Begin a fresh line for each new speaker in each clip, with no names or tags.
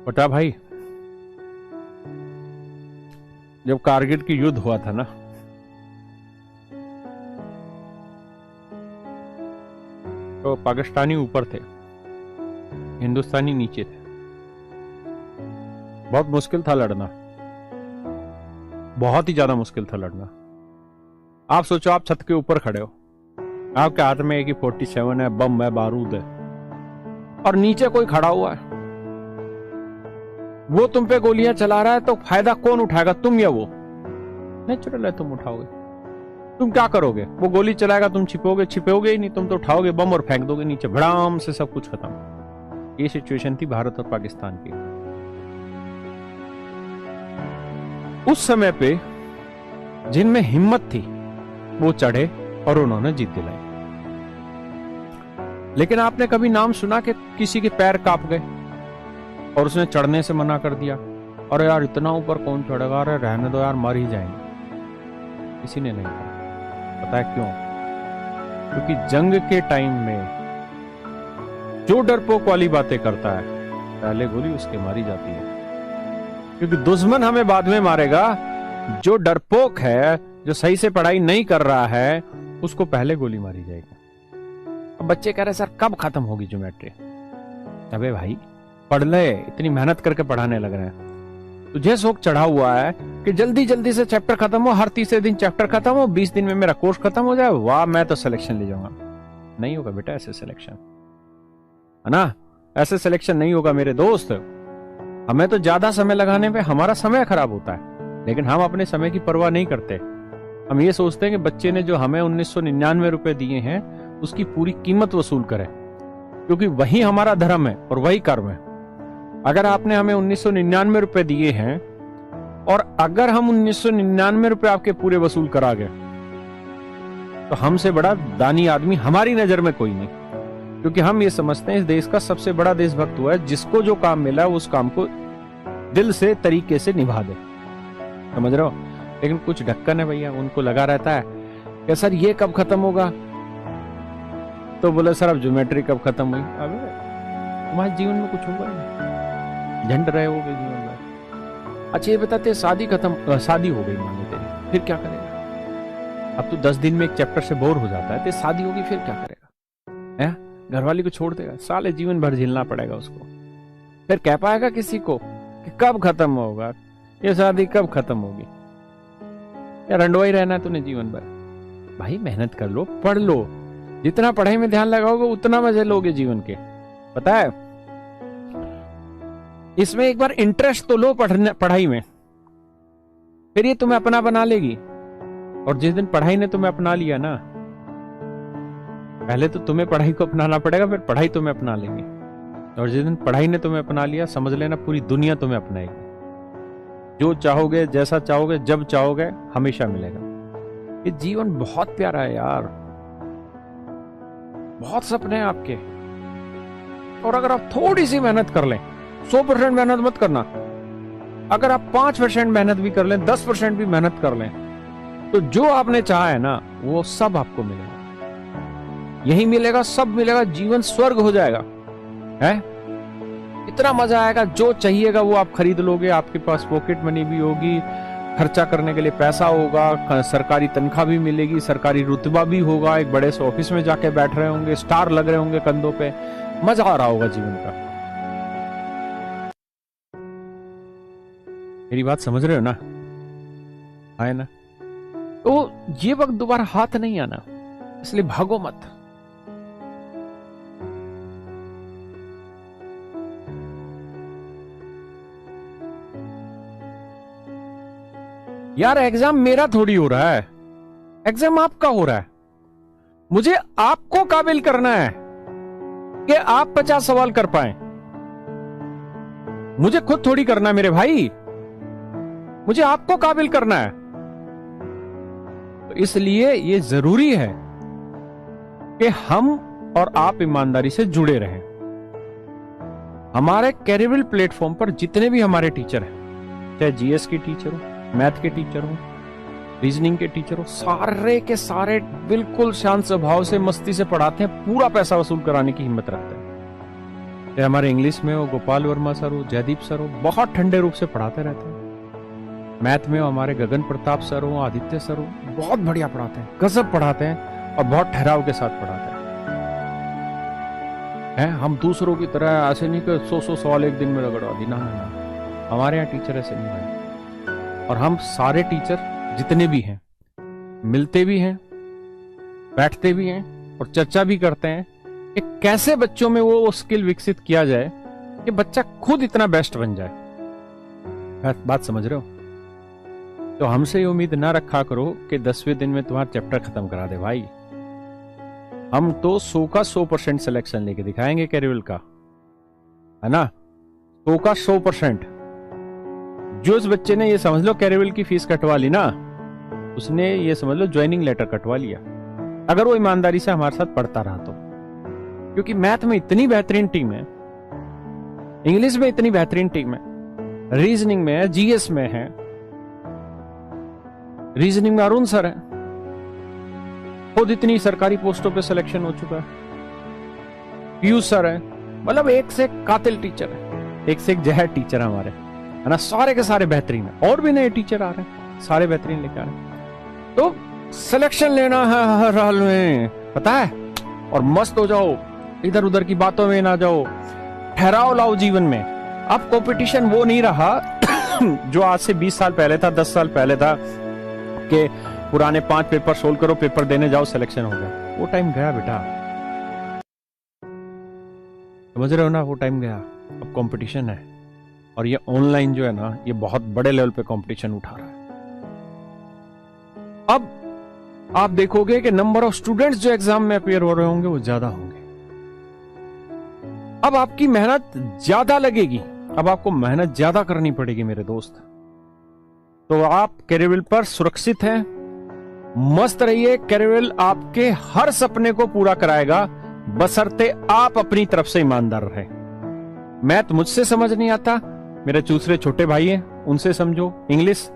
बता भाई, जब कारगिल की युद्ध हुआ था ना, तो पाकिस्तानी ऊपर थे, हिंदुस्तानी नीचे थे। बहुत मुश्किल था लड़ना, बहुत ही ज्यादा मुश्किल था लड़ना। आप सोचो, आप छत के ऊपर खड़े हो, आपके हाथ में AK-47 है, बम है, बारूद है, और नीचे कोई खड़ा हुआ है, वो तुम पे गोलियां चला रहा है, तो फायदा कौन उठाएगा, तुम या वो? नेचुरल है, तुम उठाओगे। तुम क्या करोगे? वो गोली चलाएगा, तुम छिपोगे ही नहीं, तुम तो उठाओगे बम और फेंक दोगे नीचे, भड़ाम से सब कुछ खत्म। ये सिचुएशन थी भारत और पाकिस्तान की। उस समय पे जिनमें हिम्मत थी वो चढ़े और उन्होंने जीत दिलाई। लेकिन आपने कभी नाम सुना कि किसी के पैर कांप गए और उसने चढ़ने से मना कर दिया? अरे यार, इतना ऊपर कौन चढ़ेगा, अरे रहने दो यार, मर ही जाएंगे। किसी ने नहीं कहा। पता है क्यों? क्योंकि जंग के टाइम में जो डरपोक वाली बातें करता है, पहले गोली उसके मारी जाती है। क्योंकि दुश्मन हमें बाद में मारेगा, जो डरपोक है, जो सही से पढ़ाई नहीं कर रहा है, उसको पहले गोली मारी जाएगी। अब बच्चे कह रहे सर कब खत्म होगी ज्योमेट्री? अबे भाई, पढ़ ले, इतनी मेहनत करके पढ़ाने लग रहे हैं, तुझे शौक चढ़ा हुआ है कि जल्दी जल्दी से चैप्टर खत्म हो, हर तीसरे दिन चैप्टर खत्म हो, 20 दिन में मेरा कोर्स खत्म हो जाए, वाह मैं तो सिलेक्शन ले जाऊंगा। नहीं होगा बेटा ऐसे सिलेक्शन, है ना? ऐसे सिलेक्शन नहीं होगा मेरे दोस्त। हमें तो ज्यादा समय लगाने पे हमारा समय खराब होता है, लेकिन हम अपने समय की परवाह नहीं करते। हम ये सोचते हैं कि बच्चे ने जो हमें 1999 रुपए दिए हैं उसकी पूरी कीमत वसूल करें, क्योंकि वही हमारा धर्म है और वही कर्म है। अगर आपने हमें 1999 रुपए दिए हैं और अगर हम 1999 रुपए आपके पूरे वसूल करा गए, तो हमसे बड़ा दानी आदमी हमारी नजर में कोई नहीं। क्योंकि हम ये समझते हैं इस देश का सबसे बड़ा देशभक्त हुआ है जिसको जो काम मिला है उस काम को दिल से, तरीके से निभा दे। समझ रहे हो? लेकिन कुछ ढक्कन है भैया, उनको लगा रहता है कि सर ये कब खत्म होगा, तो बोले सर अब ज्योमेट्री कब खत्म हुई। अबे तुम्हारे जीवन में कुछ होगा नहीं, झंड रहे होगे जीवन में। अच्छा ये बताते, शादी हो गई मान लो तेरी, फिर क्या करेगा? अब तू 10 दिन में एक चैप्टर से बोर हो जाता है, तो शादी होगी फिर क्या करेगा? है घरवाली को छोड़ देगा? साले जीवन भर झेलना पड़ेगा उसको। फिर कह पाएगा किसी को कि कब खत्म होगा ये शादी, कब खत्म होगी? या रंडवा ही रहना है तूने जीवन भर? भाई मेहनत कर लो, पढ़ लो, जितना पढ़ाई में ध्यान लगाओगे उतना मजे लोगे जीवन के। पता है, इसमें एक बार इंटरेस्ट तो लो पढ़ाई में, फिर ये तुम्हें अपना बना लेगी। और जिस दिन पढ़ाई ने तुम्हें अपना लिया ना, पहले तो तुम्हें पढ़ाई को अपनाना पड़ेगा, फिर पढ़ाई तुम्हें अपना लेगी। और जिस दिन पढ़ाई ने तुम्हें अपना लिया, समझ लेना पूरी दुनिया तुम्हें अपनाएगी। जो चाहोगे, जैसा चाहोगे, जब चाहोगे, हमेशा मिलेगा। ये जीवन बहुत प्यारा है यार, बहुत सपने हैं आपके। और अगर आप थोड़ी सी मेहनत कर लें, 100% मेहनत मत करना, अगर आप 5% मेहनत भी कर लें, 10% भी मेहनत कर लें, तो जो आपने चाहा है ना वो सब आपको मिलेगा। यही मिलेगा, सब मिलेगा, जीवन स्वर्ग हो जाएगा। है इतना मजा आएगा, जो चाहिएगा वो आप खरीद लोगे, आपके पास पॉकेट मनी भी होगी, खर्चा करने के लिए पैसा होगा, सरकारी तनख्वाह भी मिलेगी, सरकारी रुतबा भी होगा, एक बड़े से ऑफिस में जाके बैठ रहे होंगे, स्टार लग रहे होंगे कंधों पे, मजा आ रहा होगा जीवन का। मेरी बात समझ रहे हो ना? है ना? तो ये वक्त दोबारा हाथ नहीं आना, इसलिए भागो मत। यार एग्जाम मेरा थोड़ी हो रहा है, एग्जाम आपका हो रहा है। मुझे आपको काबिल करना है कि आप 50 सवाल कर पाए। मुझे खुद थोड़ी करना है मेरे भाई, मुझे आपको काबिल करना है। तो इसलिए ये जरूरी है कि हम और आप ईमानदारी से जुड़े रहें। हमारे कैरियर प्लेटफॉर्म पर जितने भी हमारे टीचर हैं, चाहे जीएस के टीचर हो, मैथ के टीचर हो, रीजनिंग के टीचर हो, सारे के सारे बिल्कुल शांत स्वभाव से, मस्ती से पढ़ाते हैं, पूरा पैसा वसूल कराने की हिम्मत रखते हैं। ये हमारे इंग्लिश में वो गोपाल वर्मा सर हो, जयदीप सर हो, बहुत ठंडे रूप से पढ़ाते रहते हैं। मैथ में हमारे गगन प्रताप सर हो, आदित्य सर हो, बहुत बढ़िया पढ़ाते हैं, गजब पढ़ाते हैं और बहुत ठहराव के साथ पढ़ाते हैं। हम दूसरों की तरह ऐसे नहीं कि 100 सवाल एक दिन में रगड़वा दी, ना ना ना, हमारे यहाँ टीचर ऐसे नहीं है। और हम सारे टीचर जितने भी हैं मिलते भी हैं, बैठते भी हैं और चर्चा भी करते हैं कि कैसे बच्चों में वो स्किल विकसित किया जाए कि बच्चा खुद इतना बेस्ट बन जाए। बात समझ रहे हो? तो हमसे ये उम्मीद ना रखा करो कि 10वें दिन में तुम्हारा चैप्टर खत्म करा दे भाई। हम तो 100 का 100% सिलेक्शन लेके दिखाएंगे कैरियर का, है ना? 100 का 100%। जो इस बच्चे ने ये समझ लो कैरियर की फीस कटवा ली ना, उसने ये समझ लो ज्वाइनिंग लेटर कटवा लिया, अगर वो ईमानदारी से हमारे साथ पढ़ता रहा तो। क्योंकि मैथ में इतनी बेहतरीन टीम है, इंग्लिश में इतनी बेहतरीन टीम है, रीजनिंग में है, जीएस में है। रीजनिंग में अरुण सर है, खुद इतनी सरकारी पोस्टों पे सिलेक्शन हो चुका है। पीयूष सर है, मतलब एक से एक कातिल टीचर है, एक से एक जहर टीचर है हमारे, है ना? सारे के सारे बेहतरीन है, और भी नए टीचर आ रहे हैं, सारे बेहतरीन लेकर आ रहे हैं। तो सिलेक्शन लेना है हर हाल में, पता है? और मस्त हो जाओ, इधर उधर की बातों में ना जाओ, ठहराव लाओ जीवन में। अब कंपटीशन वो नहीं रहा जो आज से 20 साल पहले था, 10 साल पहले था कि पुराने 5 पेपर सोल्व करो, पेपर देने जाओ, सिलेक्शन हो गया। वो टाइम गया बेटा, समझ रहे हो ना? वो टाइम गया। अब कंपटीशन है, और ये ऑनलाइन जो है ना, ये बहुत बड़े लेवल पे कंपटीशन उठा रहा है। अब आप देखोगे कि नंबर ऑफ स्टूडेंट्स जो एग्जाम में अपियर हो रहे होंगे वो ज्यादा होंगे। अब आपकी मेहनत ज्यादा लगेगी, अब आपको मेहनत ज्यादा करनी पड़ेगी मेरे दोस्त। तो आप कैरियर पर सुरक्षित हैं, मस्त रहिए। कैरियर आपके हर सपने को पूरा कराएगा, बशर्ते आप अपनी तरफ से ईमानदार रहे। मैथ मुझसे समझ नहीं आता, मेरे दूसरे छोटे भाई हैं, उनसे समझो। इंग्लिश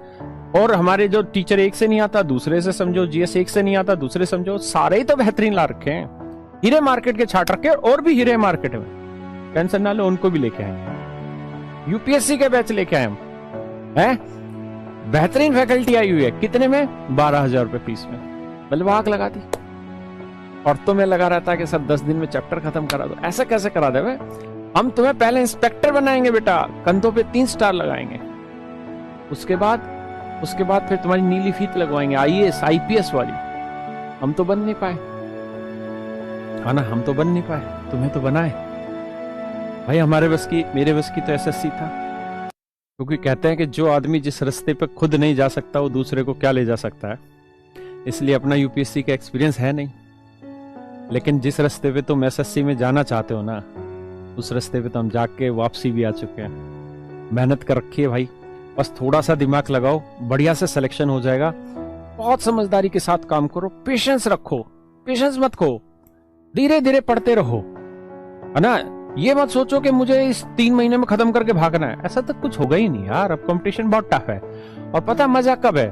और हमारे जो टीचर एक से नहीं आता, दूसरे से समझो। जीएस एक से नहीं आता, दूसरे समझो। सारे ही तो बेहतरीन ला रखे हैं, हीरे मार्केट के छाट रखे, और भी हीरे मार्केट में, टेंशन ना लो, उनको भी लेके आएंगे। यूपीएससी के बैच लेके आए हम, हैं? बेहतरीन फैकल्टी आई हुई है। कितने में? 12,000 रुपए फीस में। मतलब आग लगा दी। और तुम्हें लगा रहता है कि सर 10 दिन में चैप्टर खत्म करा दो। ऐसा कैसे करा दे? हम तुम्हें पहले इंस्पेक्टर बनाएंगे बेटा, कंधों पे 3 स्टार लगाएंगे। उसके बाद फिर तुम्हारी नीली फीत लगवाएंगे, आईएएस आईपीएस वाली। हम तो बन नहीं पाए, है ना? हम तो बन नहीं पाए, तुम्हें तो बनाए भाई। मेरे बस की तो एसएससी था। क्योंकि कहते हैं कि जो आदमी जिस रास्ते पे खुद नहीं जा सकता वो दूसरे को क्या ले जा सकता है। इसलिए अपना यूपीएससी का एक्सपीरियंस है नहीं, लेकिन जिस रास्ते पे तुम एसएससी में जाना चाहते हो ना, उस रास्ते पे तो हम जाके वापसी भी आ चुके हैं। मेहनत कर रखी है भाई, बस थोड़ा सा दिमाग लगाओ, बढ़िया से सिलेक्शन हो जाएगा। बहुत समझदारी के साथ काम करो, पेशेंस रखो, पेशेंस मत खो, धीरे धीरे पढ़ते रहो, है ना? ये मत सोचो कि मुझे इस 3 महीने में खत्म करके भागना है, ऐसा तो कुछ होगा ही नहीं यार। अब कंपटीशन बहुत टफ है। और पता मजा कब है?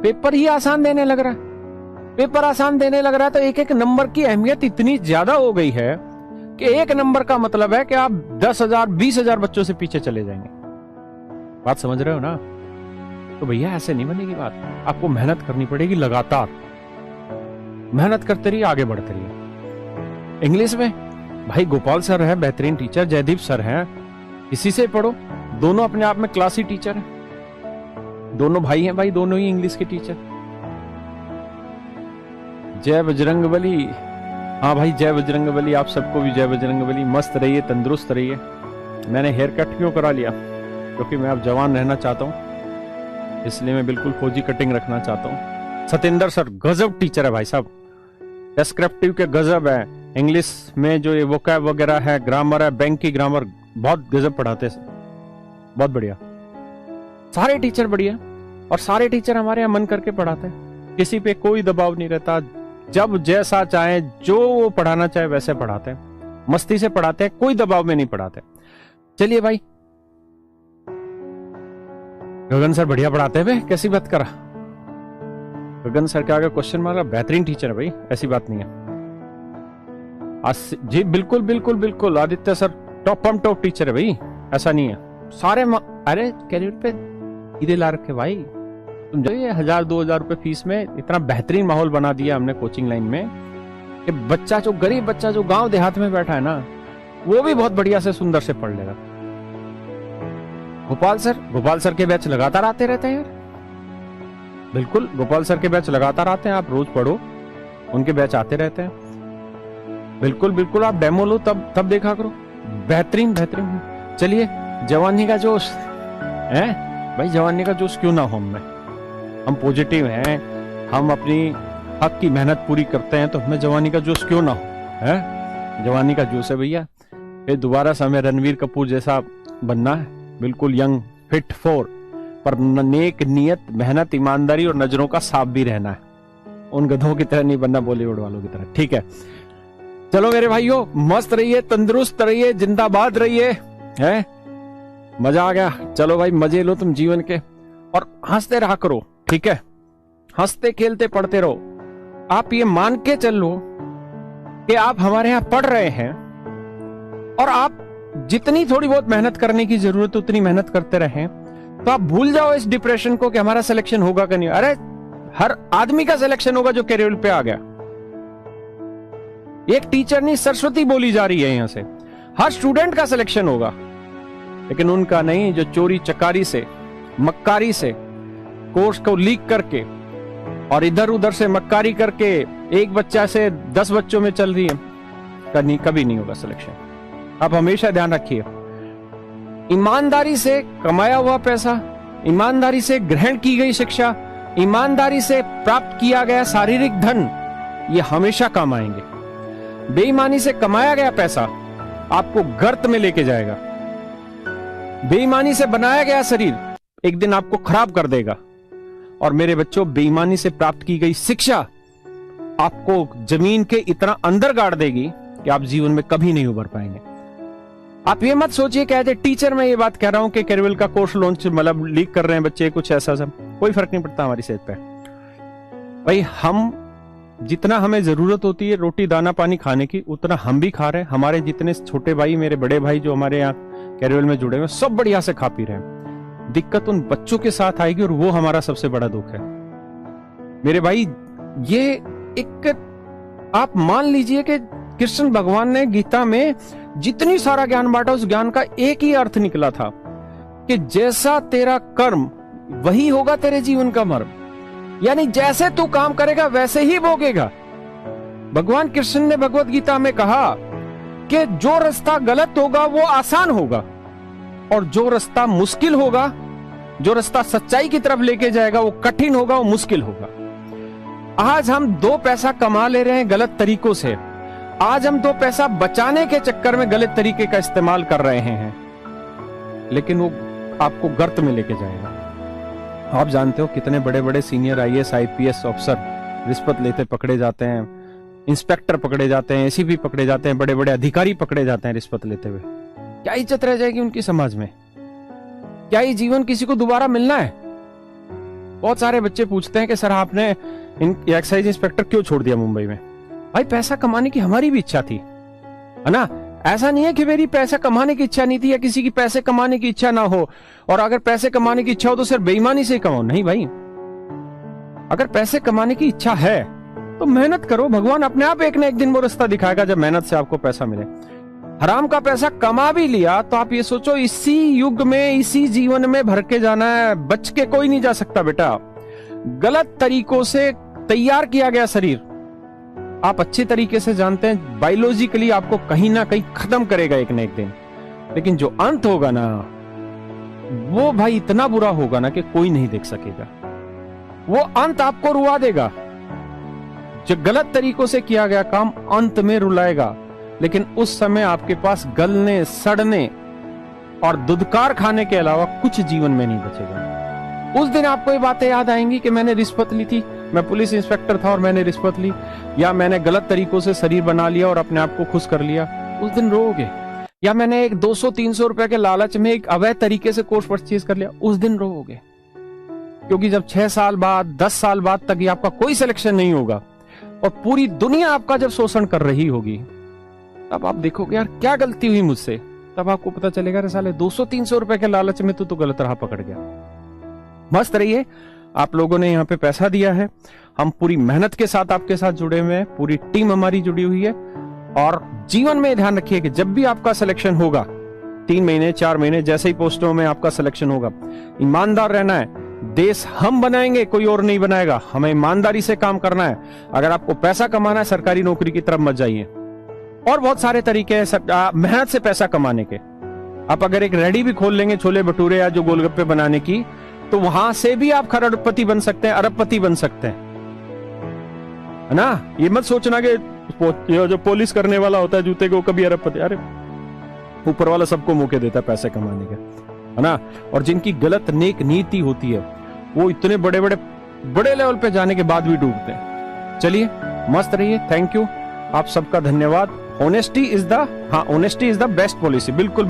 पेपर ही आसान देने लग रहा है। पेपर आसान देने लग रहा है तो एक एक नंबर की अहमियत इतनी ज्यादा हो गई है कि एक नंबर का मतलब है कि आप 10,000 20,000 बच्चों से पीछे चले जाएंगे। बात समझ रहे हो ना? तो भैया ऐसे नहीं बनेगी बात, आपको मेहनत करनी पड़ेगी, लगातार मेहनत करते रहिए, आगे बढ़ते रहिए। इंग्लिश में भाई गोपाल सर है बेहतरीन टीचर, जयदीप सर हैं, इसी से पढ़ो। दोनों अपने आप में क्लासी टीचर हैं, दोनों भाई हैं भाई, दोनों ही इंग्लिश के टीचर। जय बजरंगबली। हाँ भाई जय बजरंगबली, आप सबको भी जय बजरंगबली। मस्त रहिए, तंदुरुस्त रहिए। मैंने हेयर कट क्यों करा लिया? क्योंकि मैं अब जवान रहना चाहता हूँ, इसलिए मैं बिल्कुल फौजी कटिंग रखना चाहता हूँ। सतेंद्र सर गजब टीचर है भाई साहब, डिस्क्रिप्टिव के गजब है। इंग्लिश में जो ये वोकैब वगैरह है, ग्रामर है, बैंक की ग्रामर, बहुत गजब पढ़ाते हैं, बहुत बढ़िया। सारे टीचर बढ़िया, और सारे टीचर हमारे यहाँ मन करके पढ़ाते हैं, किसी पे कोई दबाव नहीं रहता। जब जैसा चाहे, जो वो पढ़ाना चाहे वैसे पढ़ाते हैं, मस्ती से पढ़ाते हैं, कोई दबाव में नहीं पढ़ाते। चलिए भाई, गगन सर बढ़िया पढ़ाते हैं, कैसी बात करा? गगन सर के आगे क्वेश्चन मारा, बेहतरीन टीचर है भाई, ऐसी बात नहीं है। जी बिल्कुल बिल्कुल बिल्कुल। आदित्य सर टॉप टीचर है भाई, ऐसा नहीं है। सारे अरे कैरियर पे सीधे ला रखे भाई। तुम जो ये 1000-2000 रुपए फीस में इतना बेहतरीन माहौल बना दिया हमने कोचिंग लाइन में कि बच्चा जो गरीब बच्चा जो गांव देहात में बैठा है ना, वो भी बहुत बढ़िया से सुंदर से पढ़ लेगा। गोपाल सर के बैच लगातार आते रहते हैं यार, बिल्कुल गोपाल सर के बैच लगातार आते हैं। आप रोज पढ़ो, उनके बैच आते रहते हैं। बिल्कुल आप डेमो लो, तब देखा करो। बेहतरीन। चलिए, जवानी का जोश है भाई, जवानी का जोश क्यों ना हो हम पॉजिटिव हैं, हम अपनी हक की मेहनत पूरी करते हैं, तो हमें जवानी का जोश क्यों ना हो, है जवानी का जोश है भैया। फिर दोबारा से हमें रणवीर कपूर जैसा बनना है, बिल्कुल यंग फिट फॉर, पर नेक नियत, मेहनत, ईमानदारी और नजरों का साफ भी रहना है। उन गधों की तरह नहीं बनना, बॉलीवुड वालों की तरह, ठीक है। चलो मेरे भाइयों, मस्त रहिए, तंदुरुस्त रहिए, जिंदाबाद रहिए, है मजा आ गया। चलो भाई, मजे लो तुम जीवन के, और हंसते रहा करो, ठीक है। हंसते खेलते पढ़ते रहो। आप ये मान के चल लो कि आप हमारे यहां पढ़ रहे हैं, और आप जितनी थोड़ी बहुत मेहनत करने की जरूरत है उतनी मेहनत करते रहें, तो आप भूल जाओ इस डिप्रेशन को कि हमारा सिलेक्शन होगा कि नहीं। अरे हर आदमी का सिलेक्शन होगा जो कैरियर पे आ गया। एक टीचर नहीं, सरस्वती बोली जा रही है यहां से, हर स्टूडेंट का सिलेक्शन होगा, लेकिन उनका नहीं जो चोरी चकारी से, मक्कारी से कोर्स को लीक करके और इधर उधर से मक्कारी करके एक बच्चा से 10 बच्चों में चल रही है, कभी नहीं होगा सिलेक्शन। आप हमेशा ध्यान रखिए, ईमानदारी से कमाया हुआ पैसा, ईमानदारी से ग्रहण की गई शिक्षा, ईमानदारी से प्राप्त किया गया शारीरिक धन, ये हमेशा काम आएंगे। बेईमानी से कमाया गया पैसा आपको गर्त में लेके जाएगा। बेईमानी से बनाया गया शरीर एक दिन आपको खराब कर देगा। और मेरे बच्चों, बेईमानी से प्राप्त की गई शिक्षा आपको जमीन के इतना अंदर गाड़ देगी कि आप जीवन में कभी नहीं उभर पाएंगे। आप ये मत सोचिए कहते टीचर, मैं ये बात कह रहा हूं कि कैरियर का कोर्स लॉन्च मतलब लीक कर रहे हैं बच्चे, कुछ ऐसा सब, कोई फर्क नहीं पड़ता हमारी सेहत पे भाई। हम जितना हमें जरूरत होती है रोटी दाना पानी खाने की, उतना हम भी खा रहे हैं। हमारे जितने छोटे भाई, मेरे बड़े भाई जो हमारे यहाँ कैरियर में जुड़े हुए, सब बढ़िया से खा पी रहे हैं। दिक्कत उन बच्चों के साथ आएगी, और वो हमारा सबसे बड़ा दुख है मेरे भाई। ये एक आप मान लीजिए कि कृष्ण भगवान ने गीता में जितनी सारा ज्ञान बांटा, उस ज्ञान का एक ही अर्थ निकला था कि जैसा तेरा कर्म वही होगा तेरे जीवन का मर्म। यानी जैसे तू काम करेगा वैसे ही भोगेगा। भगवान कृष्ण ने भगवत गीता में कहा कि जो रास्ता गलत होगा वो आसान होगा, और जो रास्ता मुश्किल होगा, जो रास्ता सच्चाई की तरफ लेके जाएगा, वो कठिन होगा, वो मुश्किल होगा। आज हम 2 पैसा कमा ले रहे हैं गलत तरीकों से। आज हम 2 पैसा बचाने के चक्कर में गलत तरीके का इस्तेमाल कर रहे हैं, लेकिन वो आपको गर्त में लेके जाएगा। आप जानते हो कितने बड़े बड़े सीनियर IAS IPS ऑफिसर रिश्वत लेते पकड़े जाते हैं, इंस्पेक्टर पकड़े जाते हैं, ACP पकड़े जाते हैं, बड़े बड़े अधिकारी पकड़े जाते हैं रिश्वत लेते हुए। क्या इज्जत रह जाएगी उनकी समाज में? क्या ये जीवन किसी को दोबारा मिलना है? बहुत सारे बच्चे पूछते हैं कि सर आपने एक्साइज इंस्पेक्टर क्यों छोड़ दिया मुंबई में? भाई पैसा कमाने की हमारी भी इच्छा थी, है ना। ऐसा नहीं है कि मेरी पैसा कमाने की इच्छा नहीं थी या किसी की पैसे कमाने की इच्छा ना हो, और अगर पैसे कमाने की इच्छा हो तो सिर्फ बेईमानी से कमाओ। नहीं भाई, अगर पैसे कमाने की इच्छा है तो मेहनत करो। भगवान अपने आप एक ना एक दिन वो रास्ता दिखाएगा जब मेहनत से आपको पैसा मिले। हराम का पैसा कमा भी लिया तो आप ये सोचो इसी युग में, इसी जीवन में भर के जाना है, बच के कोई नहीं जा सकता बेटा। गलत तरीकों से तैयार किया गया शरीर आप अच्छे तरीके से जानते हैं, बायोलॉजिकली आपको कहीं ना कहीं खत्म करेगा एक ना एक दिन। लेकिन जो अंत होगा ना, वो भाई इतना बुरा होगा ना कि कोई नहीं देख सकेगा। वो अंत आपको रुला देगा। जो गलत तरीकों से किया गया काम अंत में रुलाएगा, लेकिन उस समय आपके पास गलने, सड़ने और दुदकार खाने के अलावा कुछ जीवन में नहीं बचेगा। उस दिन आपको ये बातें याद आएंगी कि मैंने रिश्वत ली थी, मैं पुलिस इंस्पेक्टर था और मैंने रिश्वत ली, या मैंने गलत तरीकों से शरीर बना लिया और अपने आप को खुश कर लिया। उस दिन रोओगे। या मैंने एक 200-300 रुपए के लालच में एक अवैध तरीके से कोर्स परचेज कर लिया, उस दिन रोओगे। क्योंकि जब 6 साल बाद, 10 साल बाद तक ये आपका कोई सिलेक्शन नहीं होगा और पूरी दुनिया आपका जब शोषण कर रही होगी, तब आप देखोगे यार क्या गलती हुई मुझसे, तब आपको पता चलेगा अरे साले 200-300 रुपए के लालच में तो गलत राह पकड़ गया। मस्त रहिए, आप लोगों ने यहाँ पे पैसा दिया है, हम पूरी मेहनत के साथ आपके साथ जुड़े हुए हैं, पूरी टीम हमारी जुड़ी हुई है। और जीवन में ध्यान रखिए कि जब भी आपका सिलेक्शन होगा, 3 महीने 4 महीने जैसे ही पोस्टों में आपका सिलेक्शन होगा, ईमानदार रहना है। देश हम बनाएंगे, कोई और नहीं बनाएगा, हमें ईमानदारी से काम करना है। अगर आपको पैसा कमाना है, सरकारी नौकरी की तरफ मत जाइए। और बहुत सारे तरीके हैं मेहनत से पैसा कमाने के। आप अगर एक रेडी भी खोल लेंगे छोले भटूरे या जो गोलगप्पे बनाने की, तो वहां से भी आप करोड़पति बन सकते हैं, अरबपति बन सकते हैं, है ना। ये मत सोचना कि जो पॉलिश करने वाला होता है जूते को कभी अरबपति, अरे ऊपर वाला सबको मौके देता है पैसे कमाने के, है ना। और जिनकी गलत नेक नीति होती है वो इतने बड़े लेवल पे जाने के बाद भी डूबते हैं। चलिए मस्त रहिए, थैंक यू, आप सबका धन्यवाद। Honesty is the best policy, बिल्कुल।